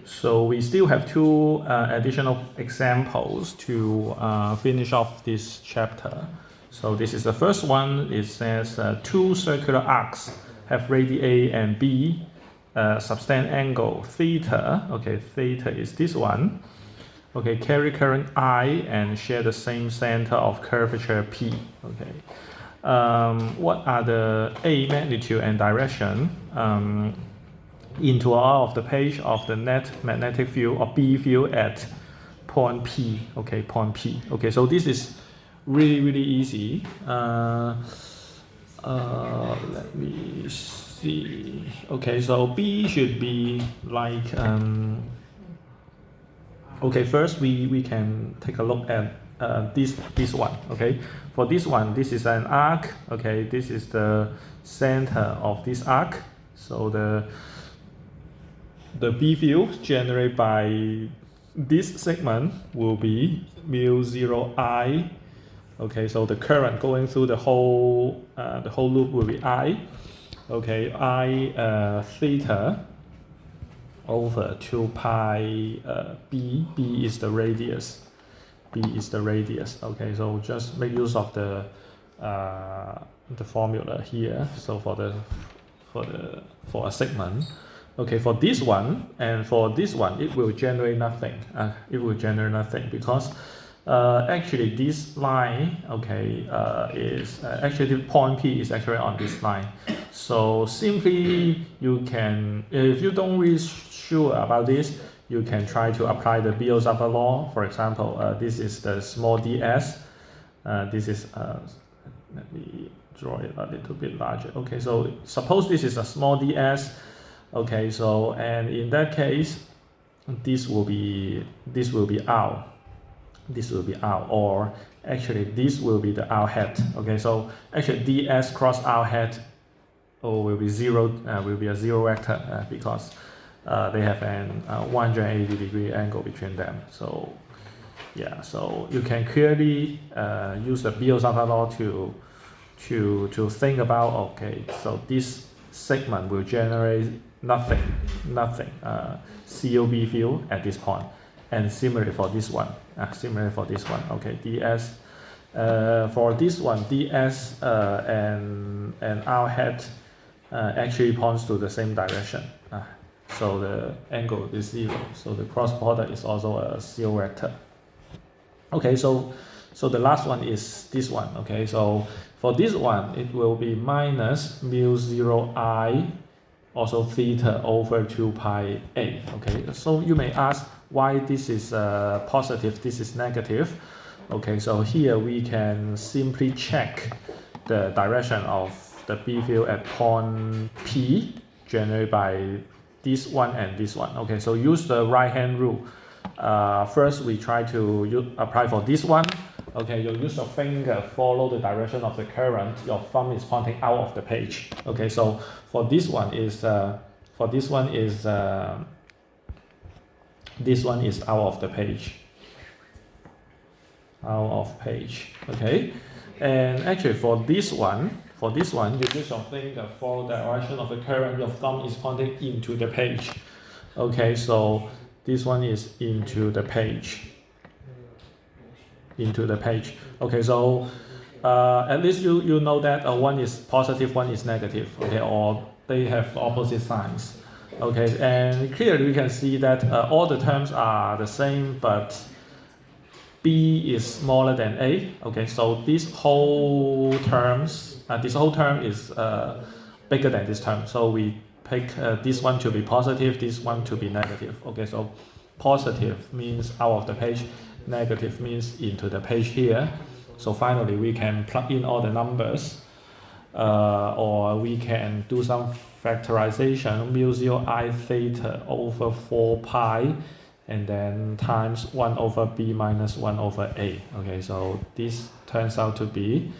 So we still have two additional examples to finish off this chapter. So this is the first one. It says two circular arcs have radii A and B, subtend angle theta. Okay, theta is this one. Okay, carry current I and share the same center of curvature P. Okay, what are the A magnitude and direction into or out of the page of the net magnetic field or B field at point P? Okay, point P. Okay, so this is really easy. Let me see. Okay, so B should be like okay, first we can take a look at this one. Okay, for this one, this is an arc. Okay, this is the center of this arc. So the B field generated by this segment will be mu 0 I. Okay, so the current going through the whole loop will be I. Okay, I theta over 2 pi b. B is the radius. B is the radius. Okay, so just make use of the formula here. So for a segment. Okay, for this one and for this one, it will generate nothing. It will generate nothing because actually this line, okay, is actually point P is actually on this line. So simply you can, if you don't really sure about this, you can try to apply the Biot-Savart law. For example, this is the small ds. This is let me draw it a little bit larger. Okay, so suppose this is a small ds. Okay, so and in that case, this will be R. This will R, or actually this will be the R hat. Okay, so actually ds cross R hat will be zero. Will be a zero vector because they have an 180-degree angle between them. So yeah, so you can clearly use the Biot-Savart law to think about, okay, so this segment will generate nothing COB field at this point, and similarly for this one, okay, ds for this one, ds and R hat actually points to the same direction. So the angle is 0. So the cross product is also a zero vector. Okay, so the last one is this one. Okay, so for this one, it will be minus mu 0 I, also theta over 2 pi a. Okay, so you may ask why this is positive, this is negative. Okay, so here we can simply check the direction of the B field at point P generated by this one and this one. Okay, so use the right hand rule. First we try to apply for this one. Okay, you use your finger, follow the direction of the current. Your thumb is pointing out of the page. Okay, so for this one is this one is out of the page. Out of page. Okay, and actually for this one, you use your finger, follow the direction of the current. Your thumb is pointing into the page. Okay, so this one is into the page. Okay, so at least you know that one is positive, one is negative. Okay, or they have opposite signs. Okay, and clearly we can see that all the terms are the same, but B is smaller than A. Okay, so this whole term is bigger than this term. So we pick this one to be positive, this one to be negative. Okay, so positive means out of the page, negative means into the page here. So finally we can plug in all the numbers, or we can do some factorization. Mu 0 I theta over 4 pi and then times 1 over b minus 1 over a. Okay, so this turns out to be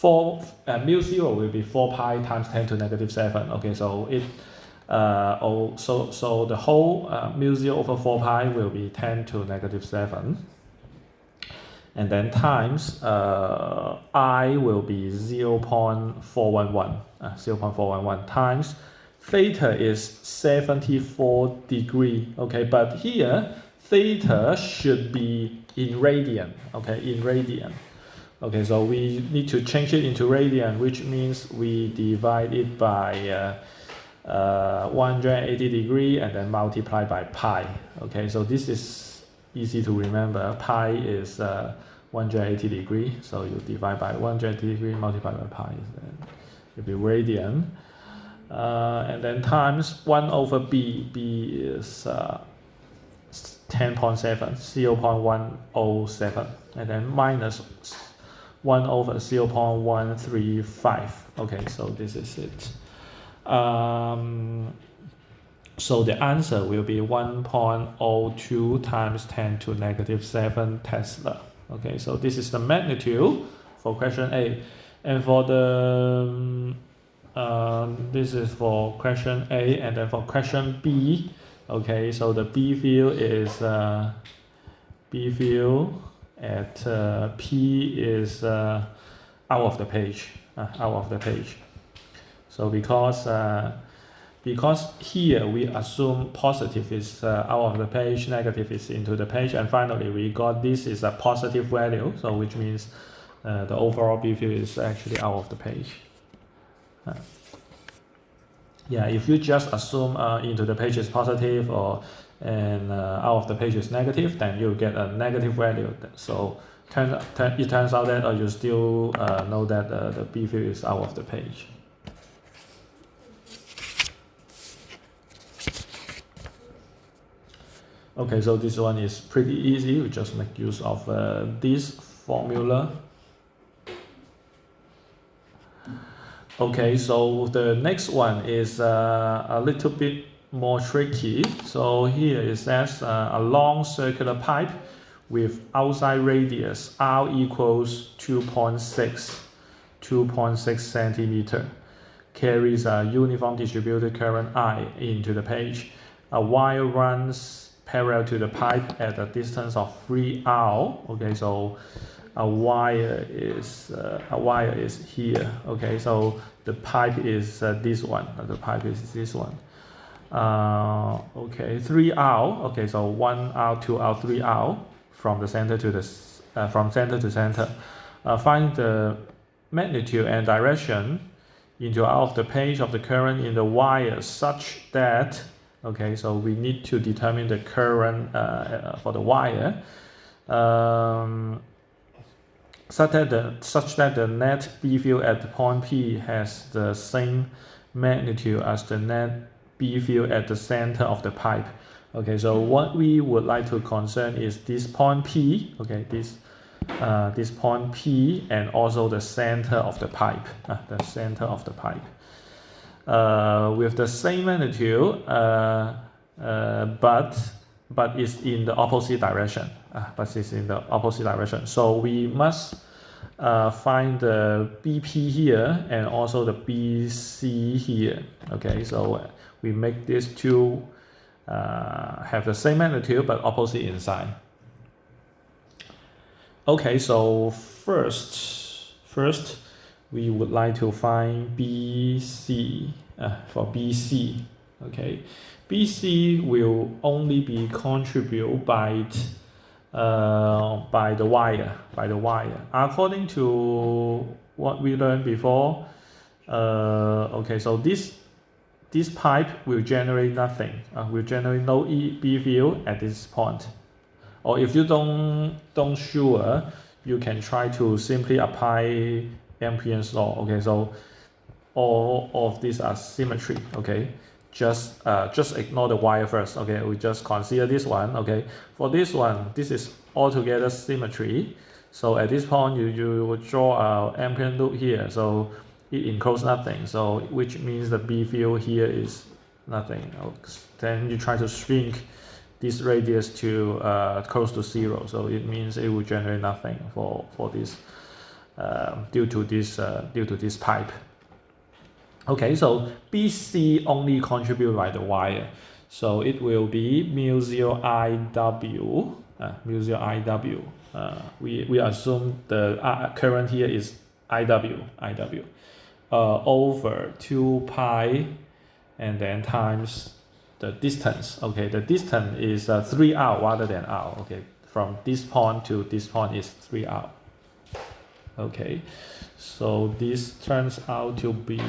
mu 0 will be 4 pi times 10 to negative 7. Okay, so it so the whole mu 0 over 4 pi will be 10 to negative 7, and then times I will be 0.411 times theta is 74 degree, okay, but here theta should be in radian, okay, in radian. Okay, so we need to change it into radian, which means we divide it by 180 degree and then multiply by pi. Okay, so this is easy to remember. Pi is 180 degree, so you divide by 180 degree, multiply by pi, then it will be radian. And then times 1 over b. B is 10.7, 0.107, and then minus 1 over 0.135. Okay, so this is it. So the answer will be 1.02 times 10 to negative 7 Tesla. Okay, so this is the magnitude for question A. And for the, this is for question A, and then for question B, okay, so the B field is, B field at P is out of the page, out of the page. So because here we assume positive is out of the page, negative is into the page, and finally we got this is a positive value, so which means the overall B field is actually out of the page. Yeah, if you just assume into the page is positive or out of the page is negative, then you get a negative value. So it turns out that you still know that the B field is out of the page. Okay, so this one is pretty easy. We just make use of this formula. Okay, so the next one is a little bit more tricky. So here it says a long circular pipe with outside radius R equals 2.6 centimeter carries a uniform distributed current I into the page. A wire runs parallel to the pipe at a distance of 3R. Okay, so a wire is here. Okay, so the pipe is this one. The pipe is this one. Okay, 3R. Okay, so 1R, 2R, 3R from the center to the from center to center. Find the magnitude and direction into out of the page of the current in the wire such that. Okay, so we need to determine the current for the wire. Such that the net B field at the point P has the same magnitude as the net B field at the center of the pipe. Okay, so what we would like to concern is this point P. Okay, this point P and also the center of the pipe. The center of the pipe. With the same magnitude, but it's in the opposite direction. So we must find the BP here and also the BC here. Okay, so we make these two have the same magnitude but opposite inside. Okay, so first we would like to find BC for BC. Okay, BC will only be contributed by the wire. According to what we learned before, okay, so this pipe will generate nothing. Will generate no B field at this point. Or if you don't sure, you can try to simply apply Ampere's law. Okay, so all of these are symmetry. Okay, just ignore the wire first. Okay, we just consider this one. Okay, for this one, this is altogether symmetry. So at this point, you will draw a Ampere loop here. So it encloses nothing. So which means the B field here is nothing. Then you try to shrink this radius to close to 0. So it means it will generate nothing for this. Due to this pipe. Okay, so BC only contributed by the wire, so it will be mu 0 IW. We assume the current here is IW over 2 pi and then times the distance. Okay, the distance is 3r rather than r. Okay, from this point to this point is 3r. Okay, so this turns out to be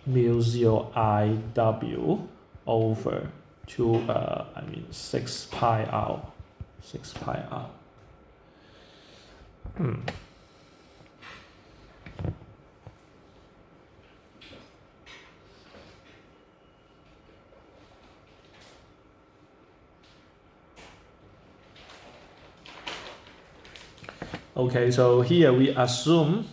mu 0 iw over 6 pi r. 6 pi r. Okay, so here we also assume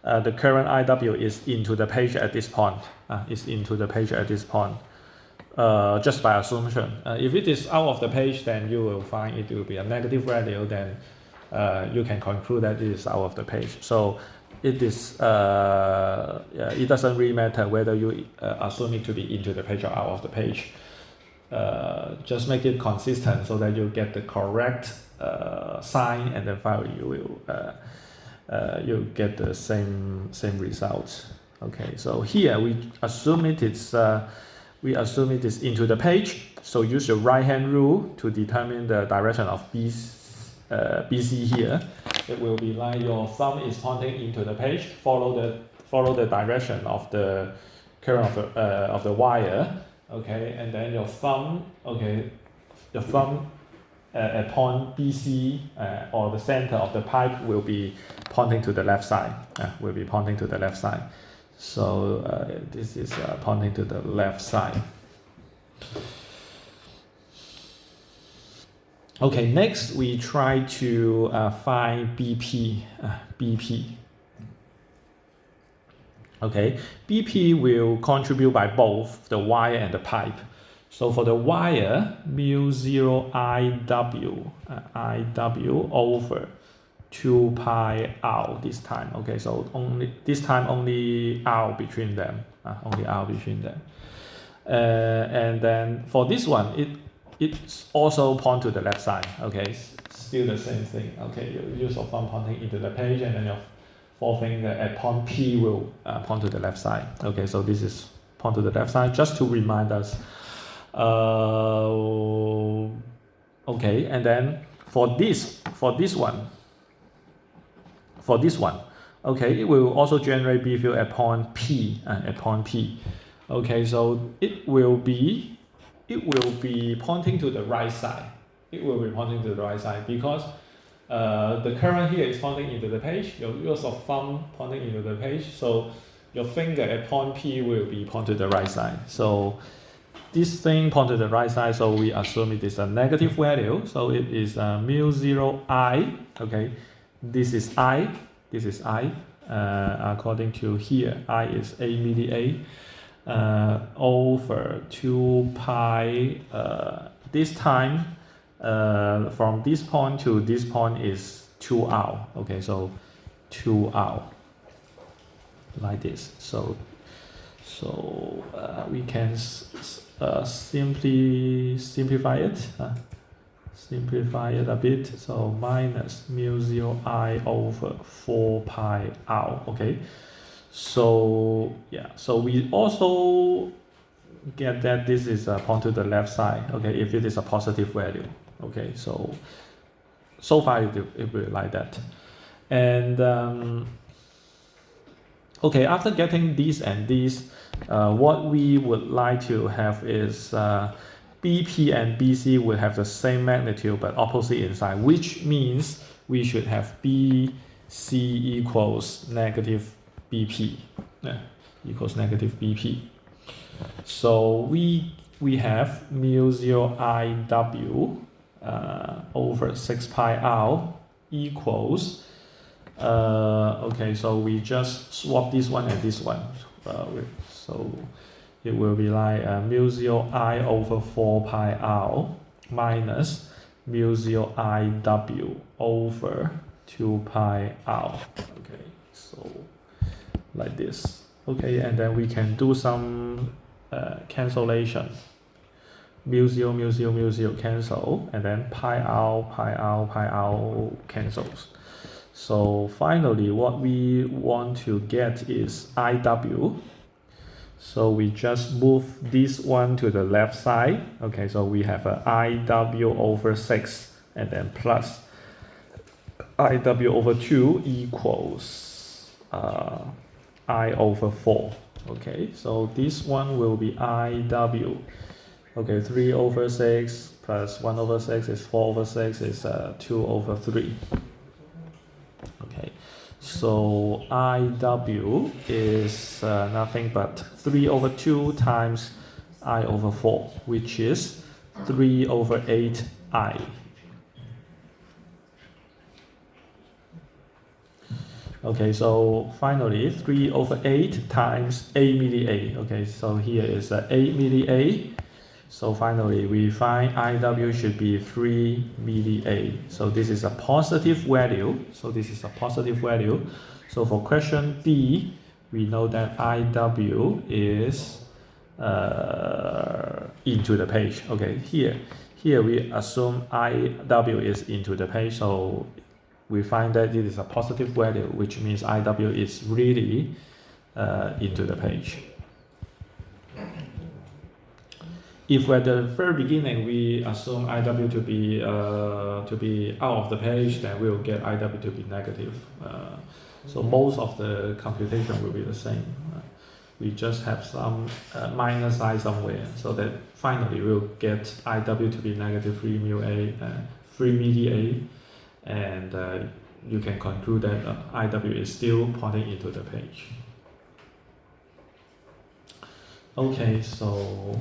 the current IW is into the page at this point. Just by assumption. If it is out of the page, then you will find it will be a negative value. Then you can conclude that it is out of the page. So it is it doesn't really matter whether you assume it to be into the page or out of the page. Just make it consistent so that you get the correct sign, and then finally you will you'll get the same result. Okay, so here we assume it is into the page. So use your right hand rule to determine the direction of BC here. It will be like your thumb is pointing into the page. Follow the direction of the current of the wire. Okay, and then your thumb at point BC or the center of the pipe will be pointing to the left side. So this is pointing to the left side. Okay, next we try to find BP. Okay, BP will contribute by both the wire and the pipe. So for the wire, mu 0 IW over 2 pi r this time. Okay, so only r between them. And then for this one, it's also point to the left side. Okay, still the same thing. Okay, you use your thumb pointing into the page, and then your forefinger at point P will point to the left side. Okay, so this is point to the left side, just to remind us. Okay, and then for this one, okay, it will also generate B field at point P. Okay, so it will be pointing to the right side. Because the current here is pointing into the page. Your use of thumb pointing into the page, so your finger at point P will be pointed to the right side. So this thing pointed to the right side, so we assume it is a negative value. So it is mu 0 I. Okay, this is I. According to here, I is A milli A over 2 pi. This time from this point to this point is 2r. Okay, so 2r like this. So we can simplify it. Simplify it a bit. So minus mu 0 I over 4 pi r. Okay. So yeah. So we also get that this is a point to the left side. Okay, if it is a positive value. Okay, so far it will be like that. And okay, after getting this and this, what we would like to have is BP and BC will have the same magnitude but opposite inside, which means we should have BC equals negative BP. Equals negative BP. So we have mu 0 IW over 6 pi r equals okay, so we just swap this one and this one. So it will be like mu 0 I over 4 pi r minus mu 0 IW over 2 pi r. Okay, so like this. Okay, and then we can do some cancellation. Mu 0 cancel, and then pi r cancels. So finally, what we want to get is IW. So we just move this one to the left side. Okay, so we have a IW over 6 and then plus IW over 2 equals I over 4. Okay, so this one will be IW. Okay, 3 over 6 plus 1 over 6 is 4 over 6 is 2 over 3. Okay, so IW is nothing but 3 over 2 times I over 4, which is 3 over 8I. Okay, so finally 3 over 8 times A milli A. Okay, so here is 8 milli A. So finally we find IW should be 3 milli A. So this is a positive value. So for question B, we know that IW is into the page. Okay, here we assume IW is into the page. So we find that it is a positive value, which means IW is really into the page. If at the very beginning we assume IW to be out of the page, then we will get IW to be negative. So most of the computation will be the same. We just have some minus sign somewhere, so that finally we'll get IW to be negative 3 milli A, and you can conclude that IW is still pointing into the page. Okay, so